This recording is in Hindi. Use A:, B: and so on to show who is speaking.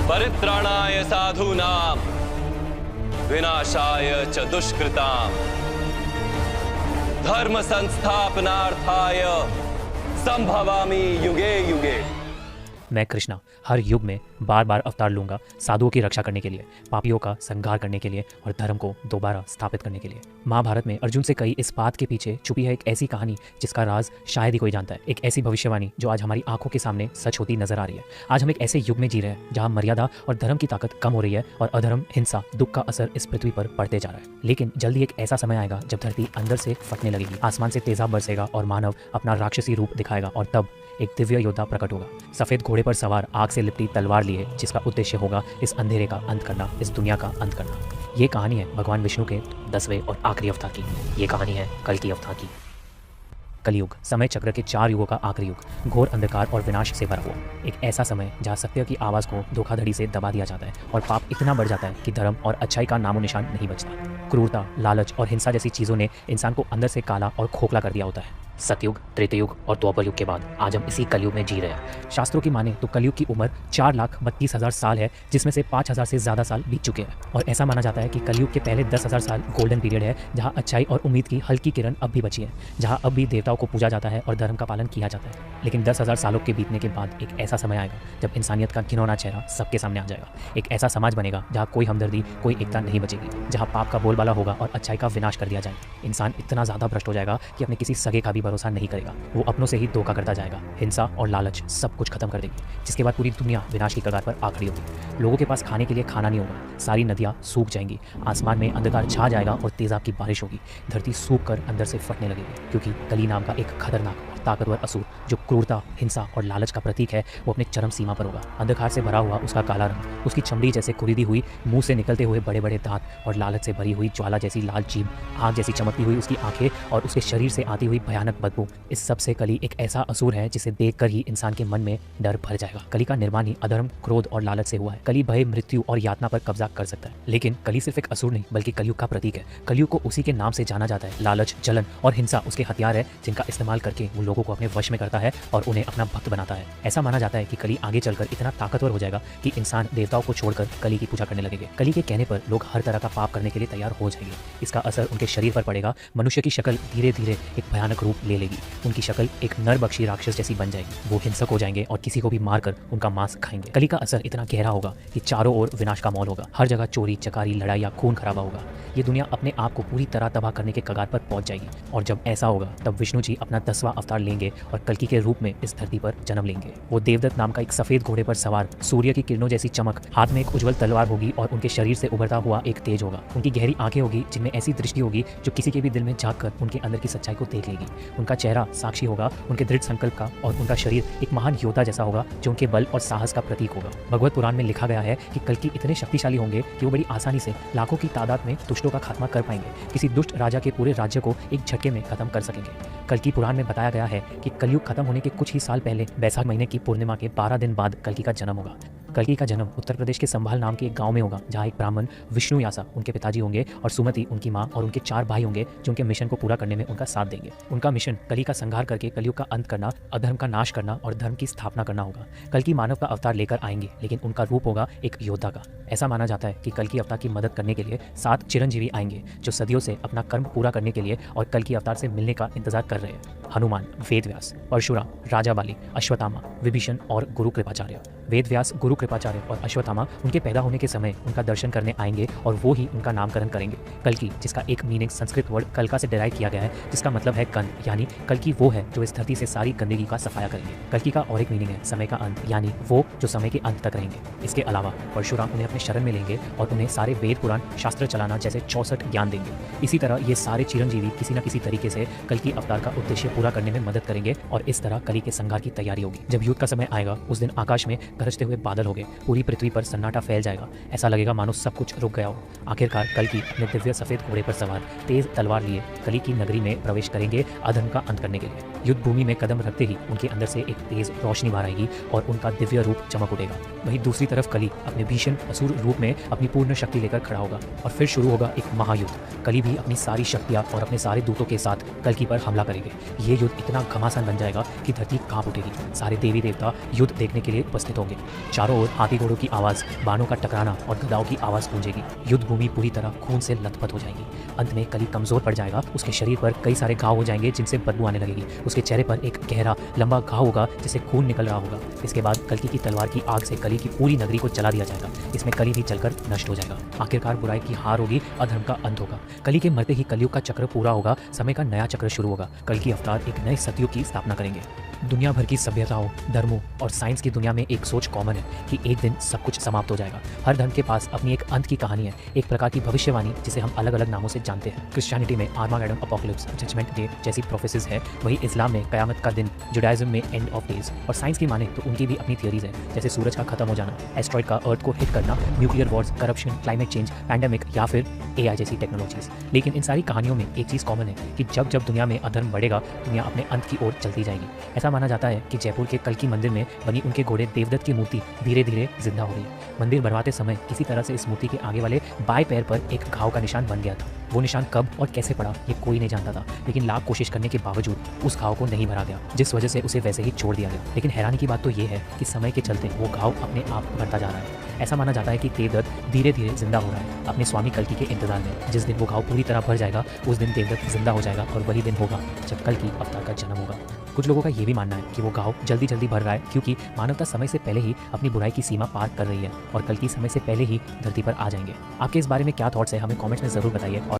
A: परित्राणाय साधूनां विनाशाय च दुष्कृतां धर्म संस्थापनार्थाय संभवामि युगे युगे।
B: मैं कृष्णा हर युग में बार बार अवतार लूंगा, साधुओं की रक्षा करने के लिए, पापियों का संहार करने के लिए और धर्म को दोबारा स्थापित करने के लिए। महाभारत में अर्जुन से कही इस बात के पीछे छुपी है एक ऐसी कहानी जिसका राज शायद ही कोई जानता है। एक ऐसी भविष्यवाणी जो आज हमारी आंखों के सामने सच होती नजर आ रही है। आज हम एक ऐसे युग में जी रहे हैं जहाँ मर्यादा और धर्म की ताकत कम हो रही है और अधर्म, हिंसा, दुख का असर इस पृथ्वी पर पड़ते जा रहा है। लेकिन जल्दी एक ऐसा समय आएगा जब धरती अंदर से फटने लगेगी, आसमान से तेजाब बरसेगा और मानव अपना राक्षसी रूप दिखाएगा और तब एक दिव्य योद्धा प्रकट होगा, सफेद घोड़े पर सवार, आग से लिपटी तलवार लिए, जिसका उद्देश्य होगा इस अंधेरे का अंत करना, इस दुनिया का अंत करना। ये कहानी है भगवान विष्णु के 10वें और आखिरी अवतार की। ये कहानी है कल की अवतार की। कलयुग समय चक्र के 4 युगों का आखिरी युग, घोर अंधकार और विनाश से भरा हुआ एक ऐसा समय जहाँ सत्य की आवाज़ को धोखाधड़ी से दबा दिया जाता है और पाप इतना बढ़ जाता है कि धर्म और अच्छाई का नामो निशान नहीं बचता। क्रूरता, लालच और हिंसा जैसी चीज़ों ने इंसान को अंदर से काला और खोखला कर दिया होता है। सतयुग, त्रेतयुग और द्वापर युग के बाद आज हम इसी कलयुग में जी रहे हैं। शास्त्रों की माने तो कलयुग की उम्र 4,32,000 साल है, जिसमें से 5,000 से ज़्यादा साल बीत चुके हैं। और ऐसा माना जाता है कि कलयुग के पहले 10,000 साल गोल्डन पीरियड है, जहां अच्छाई और उम्मीद की हल्की किरण अब भी बची है, जहां अब भी देवताओं को पूजा जाता है और धर्म का पालन किया जाता है। लेकिन 10,000 सालों के बीतने के बाद एक ऐसा समय आएगा जब इंसानियत का घिनौना चेहरा सबके सामने आ जाएगा। एक ऐसा समाज बनेगा जहाँ कोई हमदर्दी, कोई एकता नहीं बचेगी, जहाँ पाप का बोलबाला होगा और अच्छाई का विनाश कर दिया जाएगा। इंसान इतना ज़्यादा भ्रष्ट हो जाएगा कि अपने किसी सगे का भी भरोसा नहीं करेगा, वो अपनों से ही धोखा करता जाएगा। हिंसा और लालच सब कुछ खत्म कर देगी, जिसके बाद पूरी दुनिया विनाश की कगार पर आ खड़ी होगी। लोगों के पास खाने के लिए खाना नहीं होगा, सारी नदियाँ सूख जाएंगी, आसमान में अंधकार छा जाएगा और तेजाब की बारिश होगी। धरती सूख कर अंदर से फटने लगेगी, क्योंकि कली नाम का एक खतरनाक और ताकतवर असुर जो क्रूरता, हिंसा और लालच का प्रतीक है, वो अपने चरम सीमा पर होगा। अंधकार से भरा हुआ उसका काला रंग, उसकी चमड़ी जैसे कुरीदी हुई, मुंह से निकलते हुए बड़े बड़े दांत और लालच से भरी हुई ज्वाला जैसी लाल जीभ, आग जैसी चमकती हुई उसकी आंखें और उसके शरीर से आती हुई भयानक बदबू। इस सब से कली एक ऐसा असुर है जिसे देखकर ही इंसान के मन में डर भर जाएगा। कली का निर्माण ही अधर्म, क्रोध और लालच से हुआ है। कली भय, मृत्यु और यातना पर कब्जा कर सकता है। लेकिन कली सिर्फ एक असुर नहीं बल्कि कलयुग का प्रतीक है। कलयुग को उसी के नाम से जाना जाता है। लालच, जलन और हिंसा उसके हथियार है, जिनका इस्तेमाल करके वो लोगों को अपने वश में करता है और उन्हें अपना भक्त बनाता है। ऐसा माना जाता है कि कली आगे चलकर इतना ताकतवर हो जाएगा कि इंसान देवताओं को छोड़कर कली की पूजा करने लगेंगे। कली के कहने पर लोग हर तरह का पाप करने के लिए तैयार हो जाएंगे। इसका असर उनके शरीर पर पड़ेगा। मनुष्य की शक्ल धीरे धीरे एक भयानक रूप ले लेगी। उनकी शक्ल एक नरबक्षी राक्षस जैसी बन जाएगी। वो हिंसक हो जाएंगे और किसी को भी मारकर उनका मांस खाएंगे। कली का असर इतना गहरा होगा कि चारों ओर विनाश का माहौल होगा। हर जगह चोरी, चकारी, लड़ाई या खून खराबा होगा। ये दुनिया अपने आप को पूरी तरह तबाह करने के कगार पर पहुंच जाएगी। और जब ऐसा होगा तब विष्णु जी अपना 10वां अवतार लेंगे और कल्कि के रूप में इस धरती पर जन्म लेंगे। वो देवदत्त नाम का एक सफेद घोड़े पर सवार, सूर्य की किरणों जैसी चमक, हाथ में एक उज्जवल तलवार होगी और उनके शरीर से उभरता हुआ एक तेज होगा। उनकी गहरी आंखें होगी जिनमें ऐसी दृष्टि होगी जो किसी के भी दिल में झांक कर उनके अंदर की सच्चाई को देख लेगी। उनका चेहरा साक्षी होगा उनके दृढ़ संकल्प का और उनका शरीर एक महान योद्धा जैसा होगा जो उनके बल और साहस का प्रतीक होगा। भगवत पुराण में लिखा गया है कि कल्कि इतने शक्तिशाली होंगे कि वो बड़ी आसानी से लाखों की तादाद में दुष्टों का खात्मा कर पाएंगे। किसी दुष्ट राजा के पूरे राज्य को एक झटके में खत्म कर सकेंगे। कल्कि पुराण में बताया गया है कि कलयुग खत्म होने के कुछ ही साल पहले बैसाख महीने की पूर्णिमा के 12 दिन बाद कल्कि का जन्म होगा। कल्कि का जन्म उत्तर प्रदेश के संभाल नाम के एक गांव में होगा, जहां एक ब्राह्मण विष्णु यासा उनके पिताजी होंगे और सुमति उनकी मां और उनके 4 भाई होंगे जो उनके मिशन को पूरा करने में उनका साथ देंगे। उनका मिशन कली का संहार करके कलयुग का अंत करना, अधर्म का नाश करना और धर्म की स्थापना करना होगा। कल्कि मानव का अवतार लेकर आएंगे, लेकिन उनका रूप होगा एक योद्धा का। ऐसा माना जाता है कि कल्कि अवतार की मदद करने के लिए 7 चिरंजीवी आएंगे जो सदियों से अपना कर्म पूरा करने के लिए और कल्कि अवतार से मिलने का इंतजार कर रहे हैं। हनुमान, वेदव्यास, परशुराम, राजा बाली, अश्वत्थामा, विभीषण और गुरु कृपाचार्य। वेदव्यास, गुरु कृपाचार्य और अश्वत्थामा उनके पैदा होने के समय उनका दर्शन करने आएंगे और वो ही उनका नामकरण करेंगे। कल्कि, जिसका एक मीनिंग संस्कृत वर्ड कल्का से डिराइव किया गया है, जिसका मतलब है गंध, यानी कल्कि वो है जो इस धरती से सारी गंदगी का सफाया करेंगे। कल्कि का और एक मीनिंग है समय का अंत, यानी वो जो समय के अंत तक रहेंगे। इसके अलावा परशुराम उन्हें अपने शरण में लेंगे और उन्हें सारे वेद, पुराण, शास्त्र चलाना जैसे 64 ज्ञान देंगे। इसी तरह ये सारे चिरंजीवी किसी न किसी तरीके से कल्कि अवतार का उद्देश्य पूरा करने में मदद करेंगे और इस तरह कली के संहार की तैयारी होगी। जब युद्ध का समय आएगा उस दिन आकाश में गरजते हुए बादल होंगे, पूरी पृथ्वी पर सन्नाटा फैल जाएगा। ऐसा लगेगा मानो सब कुछ रुक गया हो। आखिरकार कल्कि अपने दिव्य सफेद घोड़े पर सवार तेज तलवार लिए कली की नगरी में प्रवेश करेंगे अधर्म का अंत करने के लिए। युद्ध भूमि में कदम रखते ही उनके अंदर से एक तेज रोशनी बाहर आएगी और उनका दिव्य रूप चमक उठेगा। वहीं दूसरी तरफ कली अपने भीषण असुर रूप में अपनी पूर्ण शक्ति लेकर खड़ा होगा और फिर शुरू होगा एक महायुद्ध। कली भी अपनी सारी शक्तियां और अपने सारे दूतों के साथ कल्कि पर हमला करेंगे। ये युद्ध इतना घमासान बन जाएगा कि धरती कांप उठेगी। सारे देवी देवता युद्ध देखने के लिए उपस्थित होंगे। होंगे। चारों ओर हाथी घोड़ों की आवाज़, बाणों का टकराना और गदाओं की आवाज़ गूंजेगी। युद्ध भूमि पूरी तरह खून से लथपथ हो जाएगी। अंत में कली कमज़ोर पड़ जाएगा। उसके शरीर पर कई सारे घाव हो जाएंगे जिनसे बदबू आने लगेगी। उसके चेहरे पर एक गहरा लंबा घाव होगा जिससे खून निकल रहा होगा। इसके बाद कल्कि की तलवार की आग से कली की पूरी नगरी को जला दिया जाएगा। इसमें कली भी जलकर नष्ट हो जाएगा। आखिरकार बुराई की हार होगी, अधर्म का अंत होगा। कली के मरते ही कलयुग का चक्र पूरा होगा, समय का नया चक्र शुरू होगा। कल्कि अवतार एक नए सतयुग की स्थापना करेंगे। दुनिया भर की सभ्यताओं, धर्मों और साइंस की दुनिया में एक सोच कॉमन है कि एक दिन सब कुछ समाप्त हो जाएगा। हर धर्म के पास अपनी एक अंत की कहानी है, एक प्रकार की भविष्यवाणी जिसे हम अलग अलग नामों से जानते हैं। क्रिश्चियनिटी में आर्मागेडोन, अपोकलिप्स, जजमेंट डे जैसी प्रोफेसीज है, वही इस्लाम में कयामत का दिन, जुडाइज्म में एंड ऑफ डेज। और साइंस की माने तो उनकी भी अपनी थियरीज है, जैसे सूरज का खत्म हो जाना, एस्ट्रॉइड का अर्थ को हिट करना, nuclear Wars, corruption, climate change, pandemic या फिर AI जैसी टेक्नोलॉजीज। लेकिन इन सारी कहानियों में एक चीज़ कॉमन है कि जब जब दुनिया में अधर्म बढ़ेगा, दुनिया अपने अंत की ओर चलती जाएगी। ऐसा माना जाता है कि जयपुर के कल्कि मंदिर में बनी उनके घोड़े देवदत्त की मूर्ति धीरे धीरे जिंदा हो गई। मंदिर बनवाते समय किसी तरह से इस मूर्ति के आगे वाले बाएं पैर पर एक घाव का निशान बन गया था। वो निशान कब और कैसे पड़ा ये कोई नहीं जानता था, लेकिन लाख कोशिश करने के बावजूद उस घाव को नहीं भरा गया, जिस वजह से उसे वैसे ही छोड़ दिया गया। लेकिन हैरानी की बात तो ये है कि समय के चलते वो घाव अपने आप भरता जा रहा है। ऐसा माना जाता है कि देवदत्त धीरे धीरे जिंदा हो रहा है अपने स्वामी कल्कि के इंतजार में। जिस दिन वो घाव पूरी तरह भर जाएगा उस दिन देवदत्त जिंदा हो जाएगा और वही दिन होगा जब कल्कि अवतार का जन्म होगा। कुछ लोगों का ये भी मानना है कि वो घाव जल्दी जल्दी भर रहा है क्योंकि मानवता समय से पहले ही अपनी बुराई की सीमा पार कर रही है और कल्कि समय से पहले ही धरती पर आ जाएंगे। आपके इस बारे में क्या थॉट्स है हमें कमेंट्स में जरूर बताइए। और